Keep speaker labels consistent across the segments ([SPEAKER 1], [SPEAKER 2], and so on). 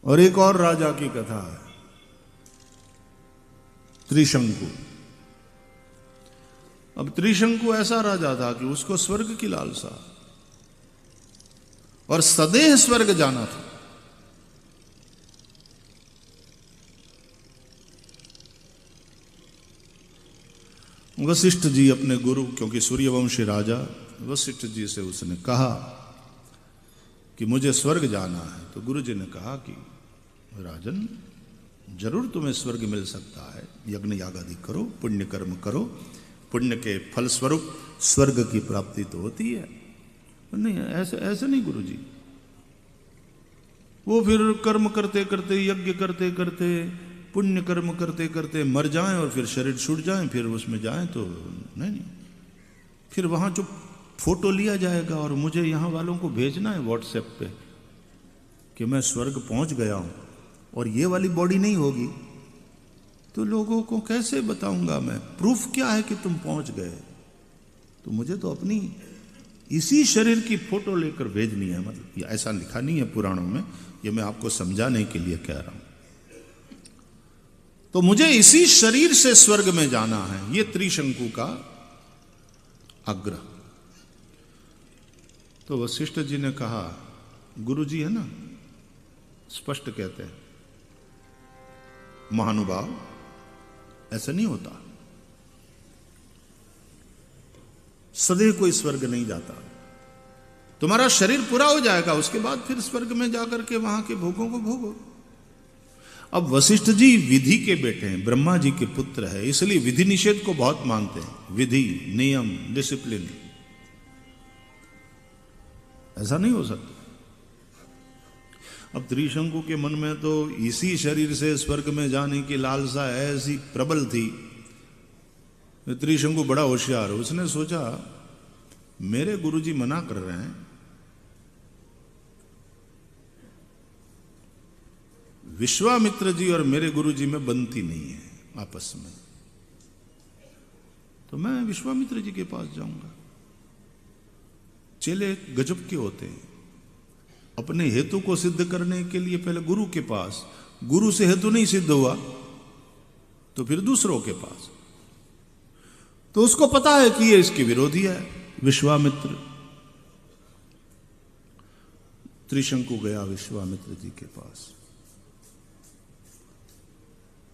[SPEAKER 1] और एक और राजा की कथा है, त्रिशंकु। अब त्रिशंकु ऐसा राजा था कि उसको स्वर्ग की लालसा और सदैव स्वर्ग जाना था। वशिष्ठ जी अपने गुरु, क्योंकि सूर्यवंशी राजा, वशिष्ठ जी से उसने कहा कि मुझे स्वर्ग जाना है। तो गुरु जी ने कहा कि राजन, जरूर तुम्हें स्वर्ग मिल सकता है, यज्ञ याग आदि करो, पुण्य कर्म करो, पुण्य के फल स्वरूप स्वर्ग की प्राप्ति तो होती है। नहीं, ऐसे ऐसे नहीं गुरु जी। वो फिर कर्म करते करते, यज्ञ करते करते, पुण्य कर्म करते करते मर जाएं और फिर शरीर छूट जाएं, फिर उसमें जाएं तो नहीं, फिर वहां जो फोटो लिया जाएगा और मुझे यहां वालों को भेजना है व्हाट्सएप पे कि मैं स्वर्ग पहुंच गया हूं, और ये वाली बॉडी नहीं होगी तो लोगों को कैसे बताऊंगा मैं? प्रूफ क्या है कि तुम पहुंच गए? तो मुझे तो अपनी इसी शरीर की फोटो लेकर भेजनी है। मतलब ऐसा लिखा नहीं है पुराणों में, ये मैं आपको समझाने के लिए कह रहा हूं। तो मुझे इसी शरीर से स्वर्ग में जाना है, ये त्रिशंकु का आग्रह। तो वशिष्ठ जी ने कहा, गुरु जी है ना, स्पष्ट कहते हैं, महानुभाव ऐसा नहीं होता, सदैव कोई स्वर्ग नहीं जाता। तुम्हारा शरीर पूरा हो जाएगा, उसके बाद फिर स्वर्ग में जाकर के वहां के भोगों को भोगो। अब वशिष्ठ जी विधि के बेटे हैं, ब्रह्मा जी के पुत्र है, इसलिए विधि निषेध को बहुत मानते हैं। विधि, नियम, डिसिप्लिन, ऐसा नहीं हो सकता। अब त्रिशंकु के मन में तो इसी शरीर से स्वर्ग में जाने की लालसा ऐसी प्रबल थी। त्रिशंकु बड़ा होशियार, उसने सोचा मेरे गुरुजी मना कर रहे हैं, विश्वामित्र जी और मेरे गुरुजी में बनती नहीं है आपस में, तो मैं विश्वामित्र जी के पास जाऊंगा। चेले गजब के होते हैं, अपने हेतु को सिद्ध करने के लिए पहले गुरु के पास, गुरु से हेतु नहीं सिद्ध हुआ तो फिर दूसरों के पास। तो उसको पता है कि ये इसके विरोधी है। विश्वामित्र, त्रिशंकु गया विश्वामित्र जी के पास।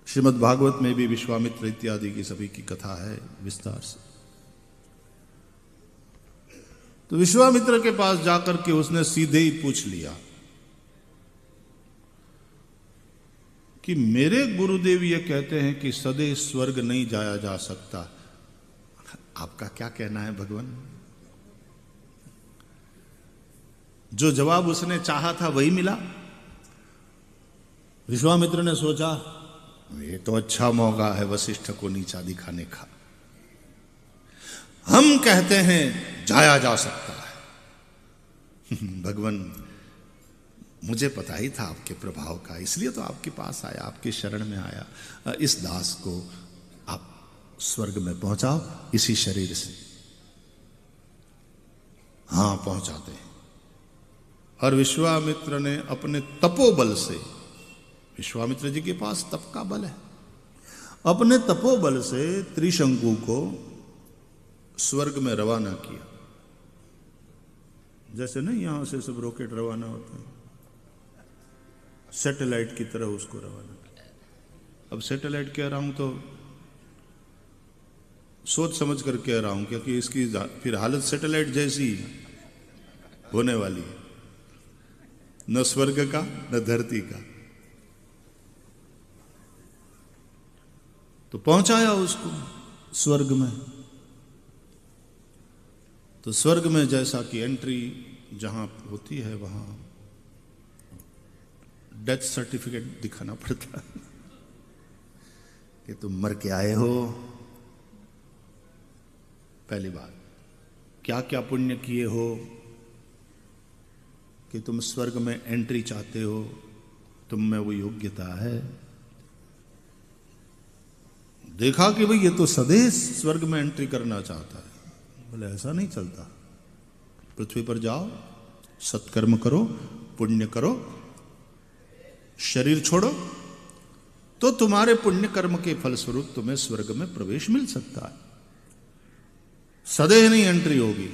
[SPEAKER 1] श्रीमद् भागवत में भी विश्वामित्र इत्यादि की सभी की कथा है विस्तार से। तो विश्वामित्र के पास जाकर के उसने सीधे ही पूछ लिया कि मेरे गुरुदेव ये कहते हैं कि सदैव स्वर्ग नहीं जाया जा सकता, आपका क्या कहना है भगवान? जो जवाब उसने चाहा था वही मिला। विश्वामित्र ने सोचा ये तो अच्छा मौका है वशिष्ठ को नीचा दिखाने का। हम कहते हैं जाया जा सकता है। भगवान, मुझे पता ही था आपके प्रभाव का, इसलिए तो आपके पास आया, आपके शरण में आया। इस दास को आप स्वर्ग में पहुंचाओ इसी शरीर से। हां, पहुंचाते हैं। और विश्वामित्र ने अपने तपोबल से, विश्वामित्र जी के पास तप का बल है, अपने तपोबल से त्रिशंकु को स्वर्ग में रवाना किया। जैसे नहीं यहां से सब रॉकेट रवाना होते हैं, सैटेलाइट की तरह उसको रवाना किया। अब सैटेलाइट कह रहा हूं तो सोच समझ कर कह रहा हूं, क्योंकि इसकी फिर हालत सैटेलाइट जैसी होने वाली है, न स्वर्ग का न धरती का। तो पहुंचाया उसको स्वर्ग में। तो स्वर्ग में जैसा कि एंट्री जहां होती है वहां डेथ सर्टिफिकेट दिखाना पड़ता है कि तुम मर के आए हो। पहली बात, क्या क्या पुण्य किए हो कि तुम स्वर्ग में एंट्री चाहते हो, तुम में वो योग्यता है। देखा कि भाई ये तो सदैव स्वर्ग में एंट्री करना चाहता है। बोले ऐसा नहीं चलता, पृथ्वी पर जाओ, सत्कर्म करो, पुण्य करो, शरीर छोड़ो तो तुम्हारे पुण्य कर्म के फलस्वरूप तुम्हें स्वर्ग में प्रवेश मिल सकता है। सदैव नहीं एंट्री होगी,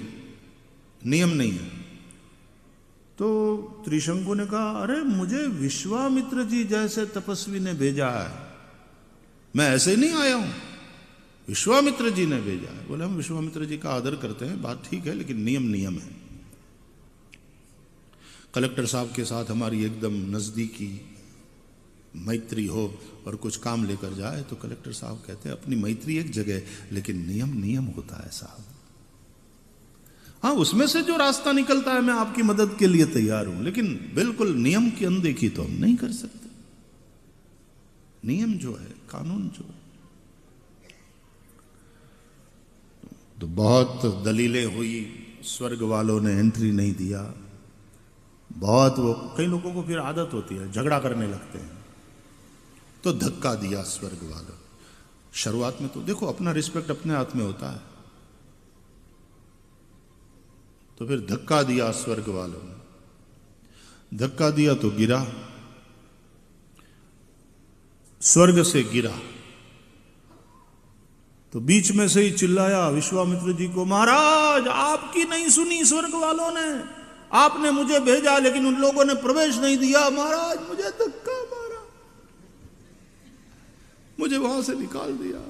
[SPEAKER 1] नियम नहीं है। तो त्रिशंकु ने कहा, अरे मुझे विश्वामित्र जी जैसे तपस्वी ने भेजा है, मैं ऐसे ही नहीं आया हूं, विश्वामित्र जी ने भेजा है। बोले हम विश्वामित्र जी का आदर करते हैं, बात ठीक है, लेकिन नियम नियम है। कलेक्टर साहब के साथ हमारी एकदम नजदीकी मैत्री हो और कुछ काम लेकर जाए तो कलेक्टर साहब कहते हैं अपनी मैत्री एक जगह, लेकिन नियम नियम होता है साहब। हाँ, उसमें से जो रास्ता निकलता है मैं आपकी मदद के लिए तैयार हूं, लेकिन बिल्कुल नियम की अनदेखी तो हम नहीं कर सकते। नियम जो है, कानून जो है। तो बहुत दलीलें हुई, स्वर्ग वालों ने एंट्री नहीं दिया। बहुत वो कई लोगों को फिर आदत होती है, झगड़ा करने लगते हैं, तो धक्का दिया स्वर्ग वालों। शुरुआत में तो देखो अपना रिस्पेक्ट अपने हाथ में होता है, तो फिर धक्का दिया स्वर्ग वालों ने। धक्का दिया तो गिरा, स्वर्ग से गिरा तो बीच में से ही चिल्लाया विश्वामित्र जी को, महाराज आपकी नहीं सुनी स्वर्ग वालों ने, आपने मुझे भेजा लेकिन उन लोगों ने प्रवेश नहीं दिया। महाराज मुझे धक्का मारा, मुझे वहां से निकाल दिया,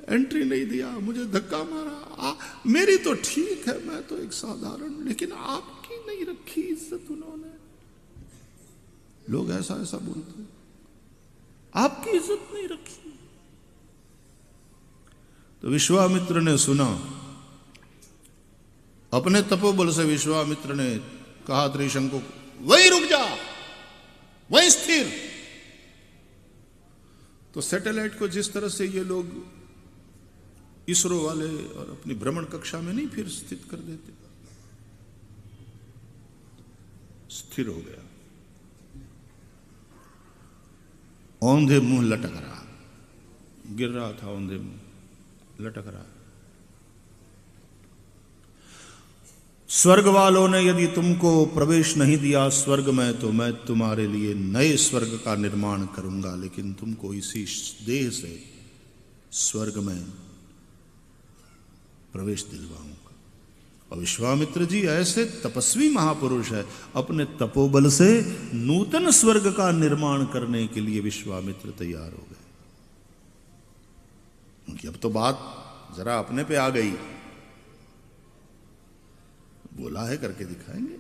[SPEAKER 1] एंट्री नहीं दिया, मुझे धक्का मारा। मेरी तो ठीक है, मैं तो एक साधारण, लेकिन आपकी नहीं रखी इज्जत उन्होंने। लोग ऐसा ऐसा बोलते हैं, आपकी इज्जत नहीं रखी। तो विश्वामित्र ने सुना, अपने तपोबल से विश्वामित्र ने कहा त्रिशंकु को, वहीं रुक जा, वहीं स्थिर। तो सैटेलाइट को जिस तरह से ये लोग इसरो वाले और अपनी भ्रमण कक्षा में नहीं फिर स्थित कर देते, स्थिर हो गया, औंधे मुंह लटक रहा, गिर रहा था, औंधे मुंह लटक रहा। स्वर्ग वालों ने यदि तुमको प्रवेश नहीं दिया स्वर्ग में, तो मैं तुम्हारे लिए नए स्वर्ग का निर्माण करूंगा, लेकिन तुमको इसी देह से स्वर्ग में प्रवेश दिलवाऊंगा। और विश्वामित्र जी ऐसे तपस्वी महापुरुष है, अपने तपोबल से नूतन स्वर्ग का निर्माण करने के लिए विश्वामित्र तैयार हो गए। उनकी अब तो बात जरा अपने पे आ गई, बोला है करके दिखाएंगे।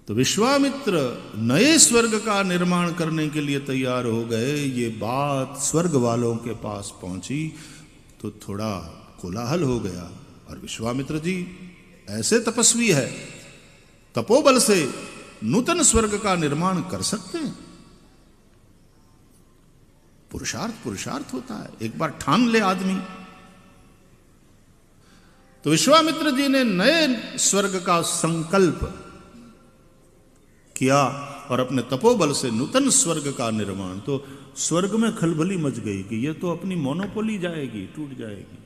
[SPEAKER 1] तो विश्वामित्र नए स्वर्ग का निर्माण करने के लिए तैयार हो गए। ये बात स्वर्ग वालों के पास पहुंची तो थोड़ा कोलाहल हो गया। और विश्वामित्र जी ऐसे तपस्वी है, तपोबल से नूतन स्वर्ग का निर्माण कर सकते हैं। पुरुषार्थ होता है, एक बार ठान ले आदमी। तो विश्वामित्र जी ने नए स्वर्ग का संकल्प किया और अपने तपोबल से नूतन स्वर्ग का निर्माण। तो स्वर्ग में खलबली मच गई कि ये तो अपनी मोनोपोली जाएगी, टूट जाएगी।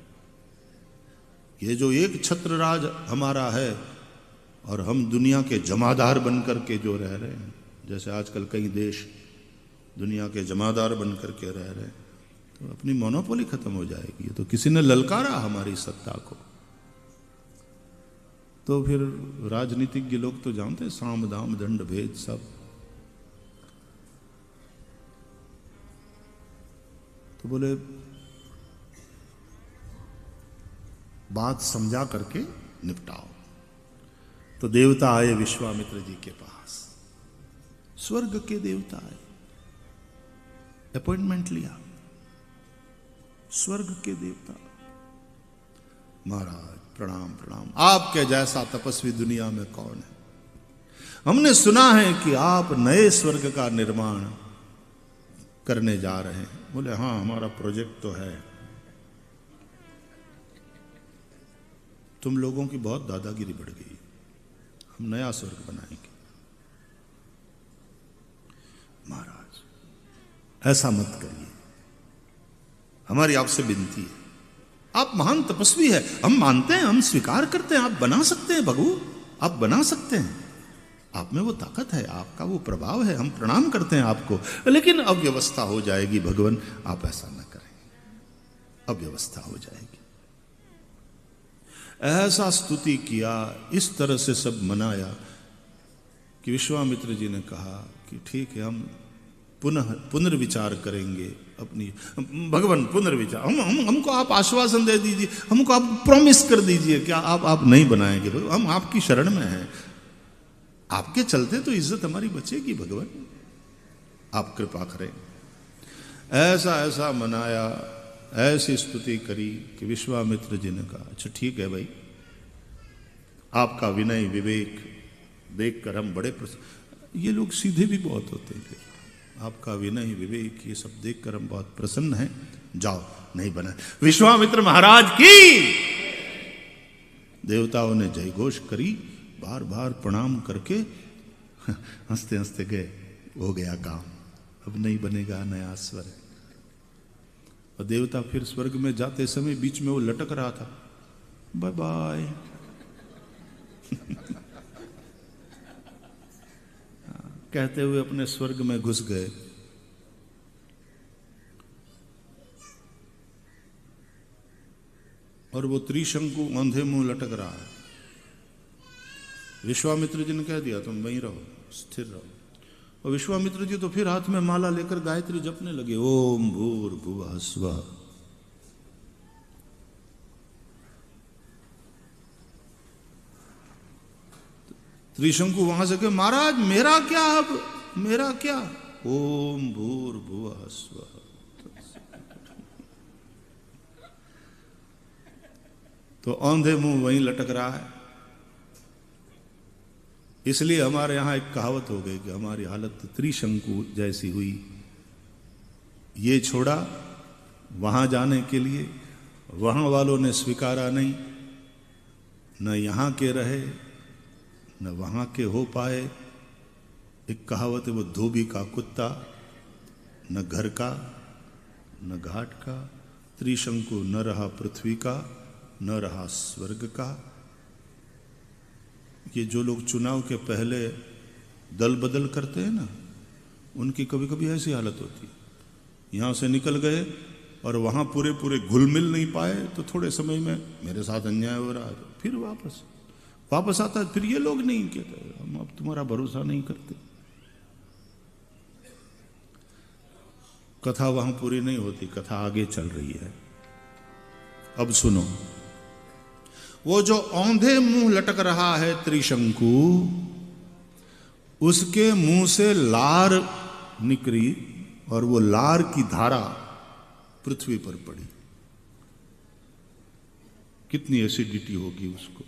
[SPEAKER 1] ये जो एक छत्र राज हमारा है और हम दुनिया के जमादार बनकर के जो रह रहे हैं, जैसे आजकल कई देश दुनिया के जमादार बनकर के रह रहे हैं, तो अपनी मोनोपोली खत्म हो जाएगी। तो किसी ने ललकारा हमारी सत्ता को। तो फिर राजनीतिज्ञ लोग तो जानते हैं, साम दाम दंड भेद सब। तो बोले बात समझा करके निपटाओ। तो देवता आए विश्वामित्र जी के पास, स्वर्ग के देवता आए, अपॉइंटमेंट लिया। स्वर्ग के देवता, महाराज प्रणाम प्रणाम, आपके जैसा तपस्वी दुनिया में कौन है? हमने सुना है कि आप नए स्वर्ग का निर्माण करने जा रहे हैं। बोले हाँ, हमारा प्रोजेक्ट तो है। तुम लोगों की बहुत दादागिरी बढ़ गई, हम नया स्वर्ग बनाएंगे। महाराज ऐसा मत करिए, हमारी आपसे विनती है। आप महान तपस्वी है, हम मानते हैं, हम स्वीकार करते हैं, आप बना सकते हैं भगू, आप बना सकते हैं, आप में वो ताकत है, आपका वो प्रभाव है, हम प्रणाम करते हैं आपको, लेकिन अव्यवस्था हो जाएगी भगवान, आप ऐसा न करें, अव्यवस्था हो जाएगी। ऐसा स्तुति किया, इस तरह से सब मनाया कि विश्वामित्र जी ने कहा कि ठीक है, हम पुनर्विचार करेंगे अपनी, भगवान पुनर्विचार, हमको आप आश्वासन दे दीजिए, हमको आप प्रॉमिस कर दीजिए कि आप नहीं बनाएंगे भगवान, हम आपकी शरण में हैं, आपके चलते तो इज्जत हमारी बचेगी भगवान, आप कृपा करें। ऐसा ऐसा मनाया, ऐसी स्तुति करी कि विश्वामित्र जी ने कहा अच्छा ठीक है भाई, आपका विनय विवेक देखकर हम बड़े ये लोग सीधे भी बहुत होते हैं, आपका विनय विवेक ये सब देखकर हम बहुत प्रसन्न हैं, जाओ नहीं बना। विश्वामित्र महाराज की देवताओं ने जय घोष करी, बार बार प्रणाम करके हंसते हंसते गए, हो गया काम, अब नहीं बनेगा नया स्वर्ग। और देवता फिर स्वर्ग में जाते समय बीच में वो लटक रहा था, बाय बाय कहते हुए अपने स्वर्ग में घुस गए। और वो त्रिशंकु अंधे मुंह लटक रहा है। विश्वामित्र जी ने कह दिया तुम वहीं रहो, स्थिर रहो। और विश्वामित्र जी तो फिर हाथ में माला लेकर गायत्री जपने लगे, ओम भूर्भुवः स्वः। त्रिशंकु वहां से कहे महाराज मेरा क्या, अब मेरा क्या, ओम भूर्भुवः स्वः। तो औंधे मुंह वहीं लटक रहा है। इसलिए हमारे यहां एक कहावत हो गई कि हमारी हालत त्रिशंकु जैसी हुई, ये छोड़ा वहां जाने के लिए, वहां वालों ने स्वीकारा नहीं, न यहां के रहे न वहां के हो पाए। एक कहावत है, वो धोबी का कुत्ता, न घर का न घाट का, त्रिशंकु न रहा पृथ्वी का न रहा स्वर्ग का। ये जो लोग चुनाव के पहले दल बदल करते हैं ना, उनकी कभी कभी ऐसी हालत होती है, यहां से निकल गए और वहां पूरे पूरे घुल मिल नहीं पाए, तो थोड़े समय में मेरे साथ अन्याय हो रहा है, तो फिर वापस आता है। फिर ये लोग नहीं कहते हम अब तुम्हारा भरोसा नहीं करते। कथा वहां पूरी नहीं होती, कथा आगे चल रही है। अब सुनो, वो जो औंधे मुंह लटक रहा है त्रिशंकु, उसके मुंह से लार निकली और वो लार की धारा पृथ्वी पर पड़ी। कितनी एसिडिटी होगी उसको।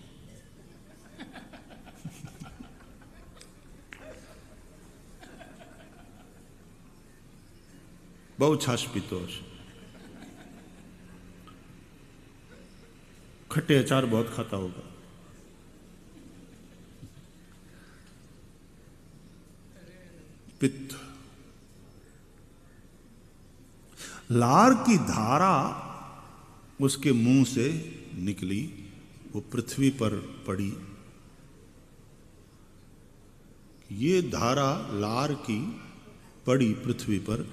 [SPEAKER 1] बहुत छाछ पीतोष, खट्टे अचार बहुत खाता होगा। पित्त, लार की धारा उसके मुंह से निकली, वो पृथ्वी पर पड़ी। ये धारा लार की पड़ी पृथ्वी पर,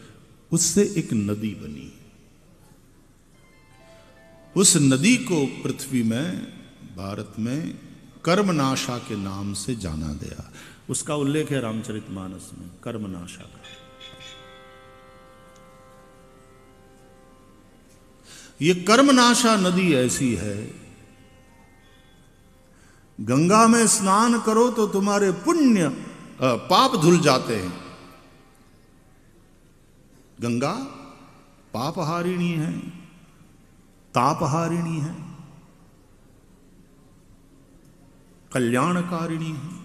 [SPEAKER 1] उससे एक नदी बनी। उस नदी को पृथ्वी में, भारत में कर्मनाशा के नाम से जाना गया। उसका उल्लेख है रामचरितमानस में, कर्मनाशा का। ये कर्मनाशा नदी ऐसी है, गंगा में स्नान करो तो तुम्हारे पुण्य पाप धुल जाते हैं। गंगा पापहारिणी है, तापहारिणी है, कल्याणकारिणी है।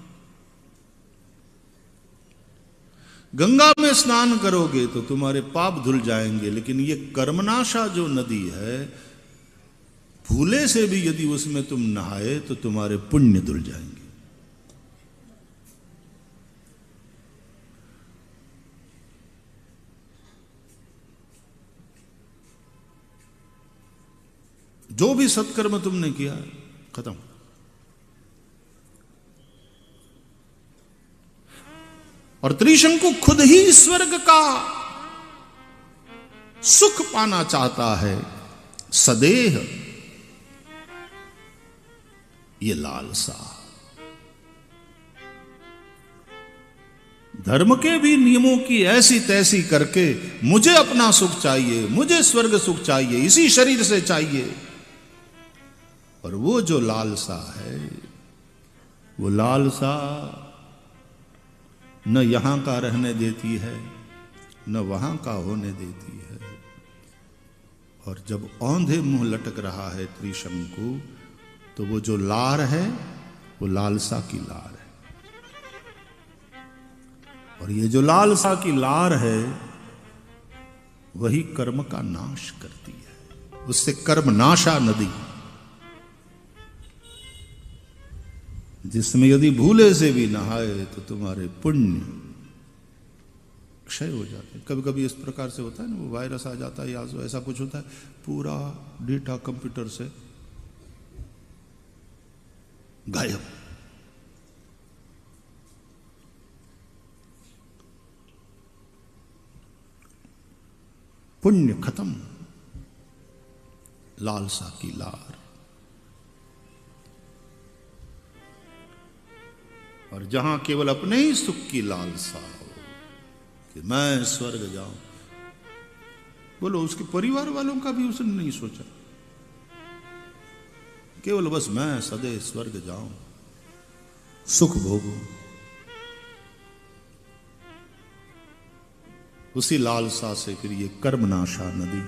[SPEAKER 1] गंगा में स्नान करोगे तो तुम्हारे पाप धुल जाएंगे, लेकिन ये कर्मनाशा जो नदी है, भूले से भी यदि उसमें तुम नहाए तो तुम्हारे पुण्य धुल जाएंगे। जो भी सत्कर्म तुमने किया खत्म। और त्रिशंकु खुद ही स्वर्ग का सुख पाना चाहता है, सदेह ये लालसा। धर्म के भी नियमों की ऐसी तैसी करके मुझे अपना सुख चाहिए, मुझे स्वर्ग सुख चाहिए, इसी शरीर से चाहिए। और वो जो लालसा है, वो लालसा न यहां का रहने देती है, न वहां का होने देती है। और जब औंधे मुंह लटक रहा है त्रिशंकु, तो वो जो लार है वो लालसा की लार है। और ये जो लालसा की लार है वही कर्म का नाश करती है। उससे कर्म नाशा नदी, जिसमें यदि भूले से भी नहाए तो तुम्हारे पुण्य क्षय हो जाते हैं। कभी कभी इस प्रकार से होता है ना, वो वायरस आ जाता है या ऐसा कुछ होता है, पूरा डेटा कंप्यूटर से गायब। पुण्य खत्म, लालसा की लार। और जहां केवल अपने ही सुख की लालसा हो कि मैं स्वर्ग जाऊं, बोलो उसके परिवार वालों का भी उसने नहीं सोचा, केवल बस मैं सदैव स्वर्ग जाऊं, सुख भोगूं। उसी लालसा से फिर ये कर्मनाशा नदी